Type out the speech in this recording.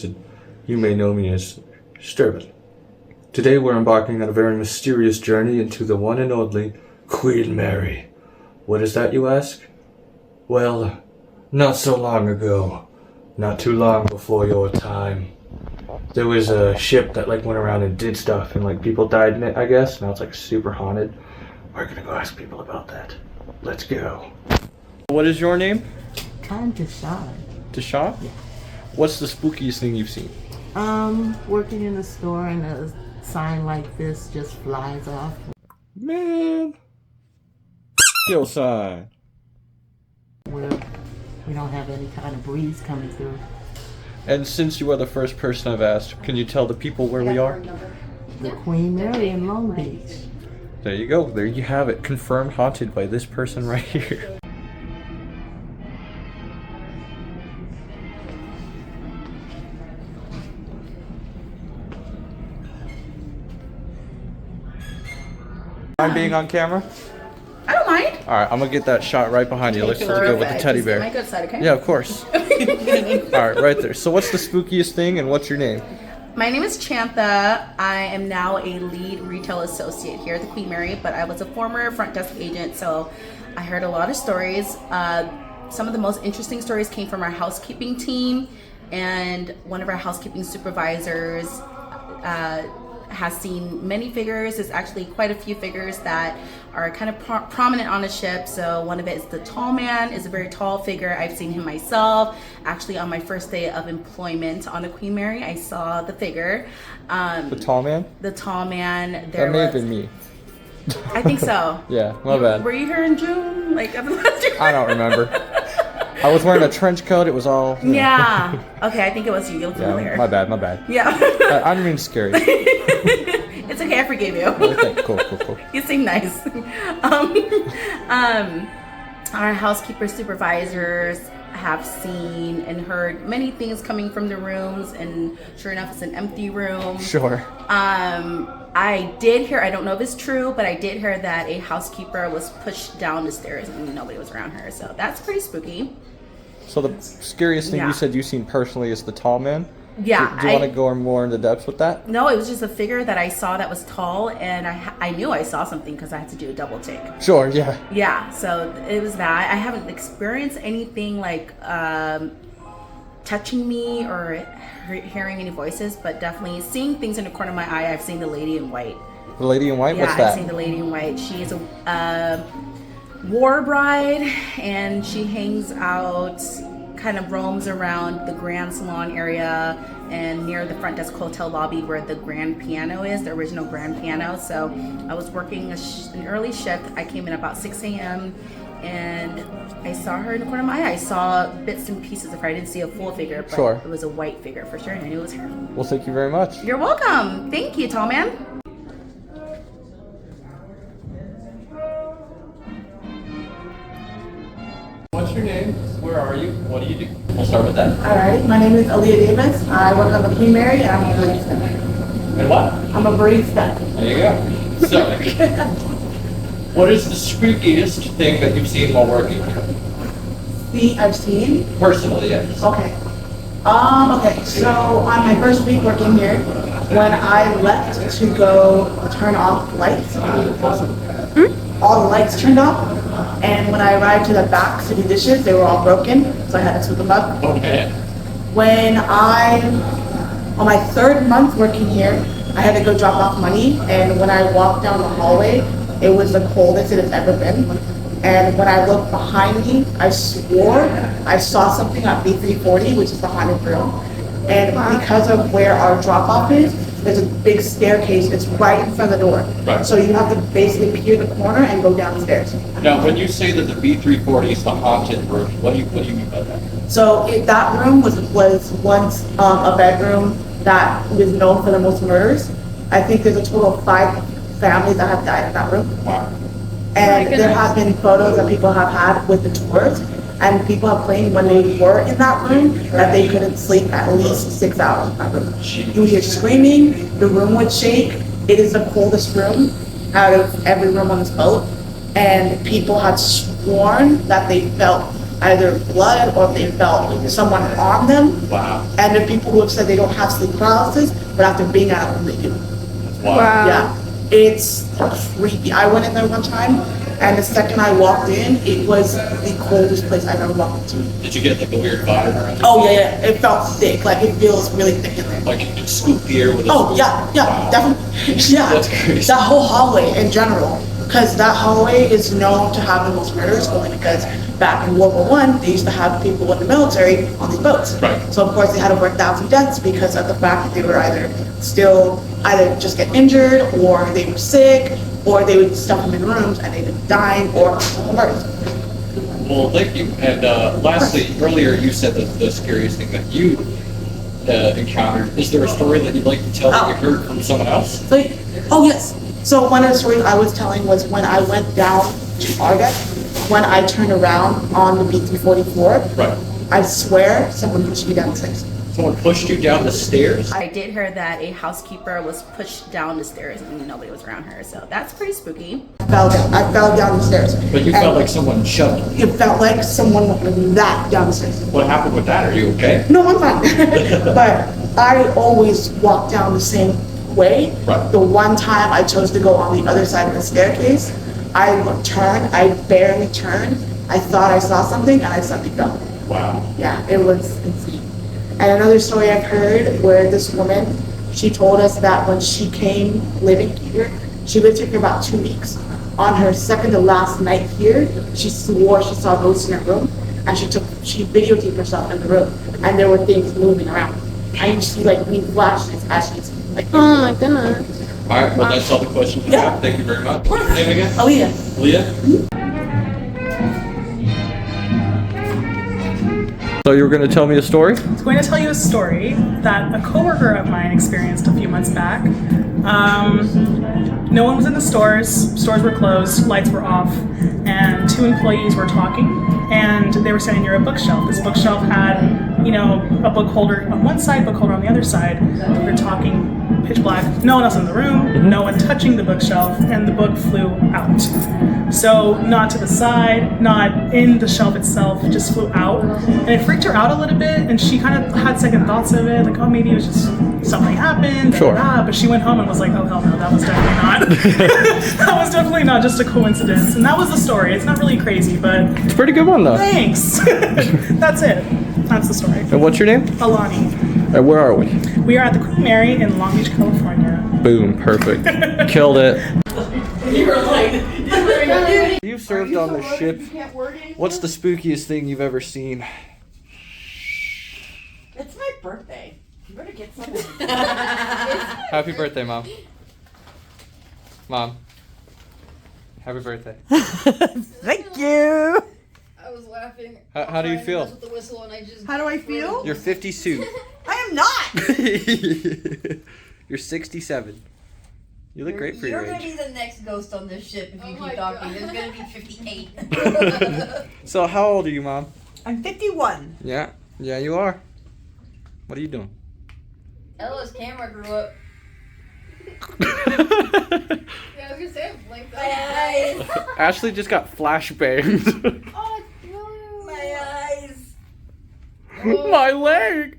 You may know me as Sterben. Today we're embarking on a very mysterious journey into the one and only Queen Mary. What is that, you ask? Well, not so long ago, not too long before your time, there was a ship that went around and did stuff and people died in it, I guess. Now it's super haunted. We're gonna go ask people about that. Let's go. What is your name? I'm Deshawn. Deshawn? Yeah. What's the spookiest thing you've seen? Working in a store and a sign like this just flies off. Man. Kill sign. Where we don't have any kind of breeze coming through. And since you are the first person I've asked, can you tell the people where we are? The Queen Mary in Long Beach. There you go. There you have it. Confirmed haunted by this person right here. I'm being on camera? I don't mind. Alright, I'm gonna get that shot right behind you. Let's go with the teddy bear. My good side, okay? Yeah, of course. Alright, right there. So what's the spookiest thing and what's your name? My name is Chantha. I am now a lead retail associate here at the Queen Mary, but I was a former front desk agent, so I heard a lot of stories. Some of the most interesting stories came from our housekeeping team, and one of our housekeeping supervisors has seen many figures. There's actually quite a few figures that are kind of prominent on the ship. So one of it is the tall man, is a very tall figure. I've seen him myself. Actually, on my first day of employment on the Queen Mary, I saw the figure. The tall man? The tall man. That may have been me. I think so. Yeah, my bad. Were you here in June? Like of last year? I don't remember. I was wearing a trench coat. It was all... Yeah. Okay, I think it was you. You look familiar. My bad. Yeah. I didn't mean scary. It's okay, I forgave you. Okay, cool. You seem nice. Our housekeeper supervisors have seen and heard many things coming from the rooms, and sure enough, it's an empty room. Sure. I did hear, I don't know if it's true, but I did hear that a housekeeper was pushed down the stairs and nobody was around her. So that's pretty spooky. So the scariest thing you said you've seen personally is the tall man? Yeah. Do you want to go more into depth with that? No, it was just a figure that I saw that was tall, and I knew I saw something because I had to do a double take. Sure, yeah. Yeah, so it was that. I haven't experienced anything like touching me or hearing any voices, but definitely seeing things in the corner of my eye. I've seen the lady in white. The lady in white? Yeah, What's that? I've seen the lady in white. She is a war bride, and she hangs out, kind of roams around the Grand Salon area and near the front desk hotel lobby where the grand piano is, the original grand piano. So I was working an early shift. I came in about 6 a.m. and I saw her in the corner of my eye. I saw bits and pieces of her. I didn't see a full figure, but it was a white figure for sure, and I knew it was her. Well, thank you very much. You're welcome. Thank you, tall man. What's your name? Where are you? What do you do? We'll start with that. All right, my name is Aaliyah Davis. I work on the Queen Mary, and I'm a barista. And what? I'm a barista. There you go. So, what is the spookiest thing that you've seen while working here? See, I've seen. Personally, yes. Okay. Okay. So on my first week working here, when I left to go turn off lights, all the lights turned off. And when I arrived to the back to do dishes, they were all broken, so I had to sweep them up. Okay. On my third month working here, I had to go drop off money, and when I walked down the hallway, it was the coldest it has ever been. And when I looked behind me, I swore I saw something at B340, which is the haunted room. And because of where our drop off is, there's a big staircase. It's right in front of the door. Right. So you have to basically peer the corner and go downstairs. Now, when you say that the B340 is the haunted room, what do you mean by that? So that room was once a bedroom that was known for the most murders. I think there's a total of 5 families that have died in that room. Wow. And there have been photos that people have had with the tours, and people have claimed when they were in that room that they couldn't sleep at least 6 hours in that room. You would hear screaming, the room would shake. It is the coldest room out of every room on this boat, and people had sworn that they felt either blood or they felt someone on them. Wow. And the people who have said they don't have sleep paralysis, but after being out of them, they do. Wow. Yeah, it's creepy. I went in there one time, and the second I walked in, it was the coldest place I've ever walked into. Did you get like a weird vibe around it? Oh yeah, it felt thick, like it feels really thick in there. Like you could scoop the air with a Oh spoon? yeah, Wow. definitely. Yeah, That's crazy. that whole hallway in general, because that hallway is known to have the most murders, only because back in World War I, they used to have people in the military on these boats. Right. So of course they had over 1,000 deaths because of the fact that they were either just get injured, or they were sick, or they would stuff them in rooms and they'd be dying or murdered. Well, thank you. And lastly, earlier you said that the scariest thing that you encountered. Is there a story that you'd like to tell that you heard from someone else? So, oh yes. So one of the stories I was telling was when I went down to our deck, when I turned around on the B344, Right. I swear someone pushed me down the stairs. Someone pushed you down the stairs? I did hear that a housekeeper was pushed down the stairs and nobody was around her, so that's pretty spooky. I fell down the stairs. But you And felt like someone shoved you. it felt like someone went that down the stairs. What happened with that? Are you okay? No, I'm fine. But I always walk down the same way. Right. The one time I chose to go on the other side of the staircase, I barely turned. I thought I saw something and I suddenly fell. Wow. Yeah, it was insane. And another story I've heard where this woman, she told us that when she came living here, she lived here for about 2 weeks. On her second to last night here, she swore she saw ghosts in her room, and she videotaped herself in the room, and there were things moving around. And you see like green flashes as she's like. Oh my goodness. All right, well, that's all the questions we Yeah. have. Thank you very much. What's your name again? Oh yeah. Leah? So you were going to tell me a story? I was going to tell you a story that a coworker of mine experienced a few months back. No one was in the stores were closed, lights were off, and 2 employees were talking, and they were standing near a bookshelf. This bookshelf had, a book holder on one side, book holder on the other side. They were talking pitch black, no one else in the room, no one touching the bookshelf, and the book flew out. So not to the side, not in the shelf itself, it just flew out. And it freaked her out a little bit, and she kind of had second thoughts of it, like, oh, maybe it was just something happened. Sure. But she went home and was like, oh, hell no, that was definitely not. That was definitely not just a coincidence. And that was the story. It's not really crazy, but It's a pretty good one, though. thanks. That's it. That's the story. And what's your name? Alani. And where are we? We are at the Queen Mary in Long Beach, California. Boom, perfect. Killed it. You've served on the ship. What's the spookiest thing you've ever seen? It's my birthday. You better get something. Happy birthday, Mom. Mom. Happy birthday. Thank you. I was laughing. How do you feel? With the whistle and I just How do I feel? You're 52. I am not. You're 67. You look great for your You're gonna age. be the next ghost on this ship if you Oh my keep talking. God. There's gonna be 58. So how old are you, Mom? I'm 51. Yeah. Yeah, you are. What are you doing? Ella's camera grew up. Yeah, I was gonna say, like My eyes. Ashley just got flashbanged. Oh, it's blue. My eyes. My leg.